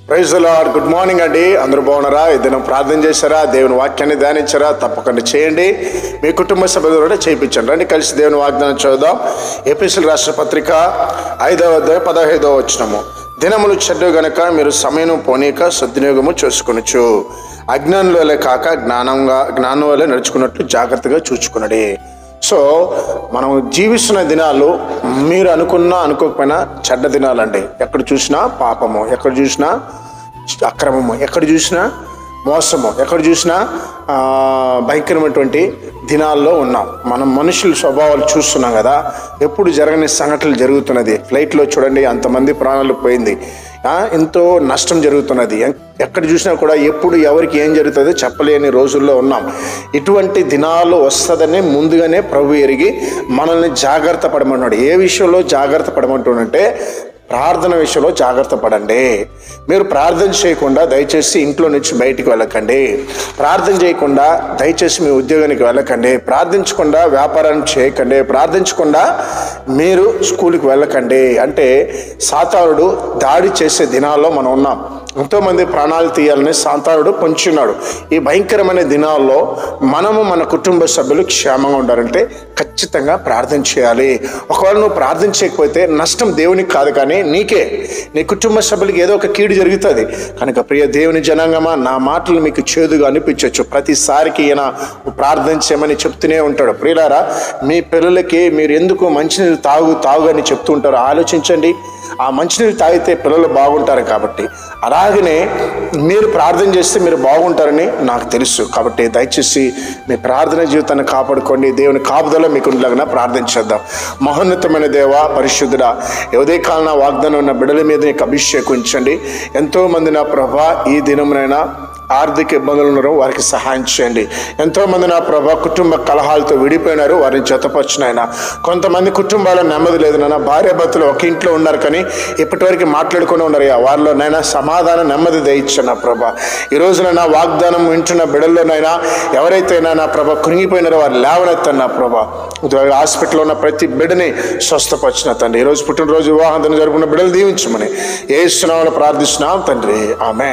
Praise the lord. Good morning అండి. అందరూ బాగున్నారా? ఈ దినం ప్రార్థన చేశారా? దేవుని వాక్యాన్ని ధ్యానించారా? తప్పకుండా చేయండి. మీ కుటుంబ సభ్యులు కూడా చేయించండి. రండి కలిసి దేవుని వాగ్దానం చదువుదాం. ఎఫెసీయుల రాసిన పత్రిక 5వ అధ్యాయం 15వ వచనము. దినములు చెడ్డవి గనుక మీరు సమయం పోనీక సద్వినియోగము చేసుకొనొచ్చు. అజ్ఞానుల వలె కాక జ్ఞానం వలె నడుచుకున్నట్లు జాగ్రత్తగా చూచుకున్నది. సో మనం జీవిస్తున్న దినాలు మీరు అనుకోకపోయినా చెడ్డ దినాలండి. ఎక్కడ చూసినా పాపము, ఎక్కడ చూసినా అక్రమము, ఎక్కడ చూసినా మోసము, ఎక్కడ చూసినా భయంకరమైనటువంటి దినాల్లో ఉన్నాం. మనం మనుషుల స్వభావాలు చూస్తున్నాం కదా. ఎప్పుడు జరగని సంఘటనలు జరుగుతున్నది. ఫ్లైట్లో చూడండి, అంతమంది ప్రాణాలు పోయింది, ఎంతో నష్టం జరుగుతున్నది. ఎక్కడ చూసినా కూడా ఎప్పుడు ఎవరికి ఏం జరుగుతుందో చెప్పలేని రోజుల్లో ఉన్నాం. ఇటువంటి దినాలు వస్తుందని ముందుగానే ప్రభు ఎరిగి మనల్ని జాగ్రత్త పడమన్నాడు. ఏ విషయంలో జాగ్రత్త పడమంటున్నంటే ప్రార్థన విషయంలో జాగ్రత్త పడండి. మీరు ప్రార్థన చేయకుండా దయచేసి ఇంట్లో నుంచి బయటికి వెళ్ళకండి. ప్రార్థన చేయకుండా దయచేసి మీ ఉద్యోగానికి వెళ్ళకండి. ప్రార్థించకుండా వ్యాపారం చేయకండి. ప్రార్థించకుండా మీరు స్కూల్కి వెళ్ళకండి. అంటే సాతానుడు దాడి చేసే దినాల్లో మనం ఉన్నాం. ఎంతోమంది ప్రాణాలు తీయాలని సాతానుడు పొంచున్నాడు. ఈ భయంకరమైన దినాల్లో మనము మన కుటుంబ సభ్యులు క్షేమంగా ఉండాలంటే ఖచ్చితంగా ప్రార్థన చేయాలి. ఒకవేళ నువ్వు ప్రార్థన చేయకపోతే నష్టం దేవునికి కాదు, కానీ నీకే, నీ కుటుంబ సభ్యులకి ఏదో ఒక కీడు జరుగుతుంది. కనుక ప్రియ దేవుని జనాంగమా, నా మాటలు మీకు చేదుగా అనిపించవచ్చు. ప్రతిసారికి ఈయన ప్రార్థన చేయమని చెప్తూనే ఉంటాడు. ప్రియులారా, మీ పిల్లలకి మీరు ఎందుకు మంచినీళ్ళు తాగు అని చెప్తూ ఉంటారో ఆలోచించండి. ఆ మంచినీళ్ళు తాగితే పిల్లలు బాగుంటారు కాబట్టి, అలాగనే మీరు ప్రార్థన చేస్తే మీరు బాగుంటారని నాకు తెలుసు. కాబట్టి దయచేసి మీ ప్రార్థన జీవితాన్ని కాపాడుకోండి. దేవుని కాపుదల మీకు ఉండలాగా ప్రార్థన చేద్దాం. మహోన్నతమైన దేవ, పరిశుద్ధుడా, ఉదయ కాలన వాగ్దానం ఉన్న బిడ్డల మీద నీకు అభిషేకించండి. ఎంతోమంది నా ప్రభా ఈ దినమునైనా ఆర్థిక ఇబ్బందులు ఉన్నారు, వారికి సహాయం చేయండి. ఎంతోమంది నా ప్రభా కుటుంబ కలహాలతో విడిపోయినారు, వారిని జతపరిచినైనా. కొంతమంది కుటుంబాల్లో నెమ్మది లేదు నాన్న. భార్య భర్తలు ఒక ఇంట్లో ఉన్నారు కానీ ఇప్పటివరకు మాట్లాడుకుని ఉన్నారు. వారిలో నైనా సమాధానం, నెమ్మది దయచ్చా నా ప్రభా. ఈ రోజునైనా వాగ్దానం వింటున్న బిడ్డల్లోనైనా ఎవరైతే నా ప్రభా కృంగిపోయినారో వారు లేవనెత్తాను నా ప్రభా. హాస్పిటల్లో ఉన్న ప్రతి బిడ్డని స్వస్థపరిచిన తండ్రి. ఈరోజు పుట్టినరోజు వివాహం జరుపుకున్న బిడ్డలు దీవించమని యేసు నామములో ప్రార్థిస్తున్నాం తండ్రి. ఆమేన్.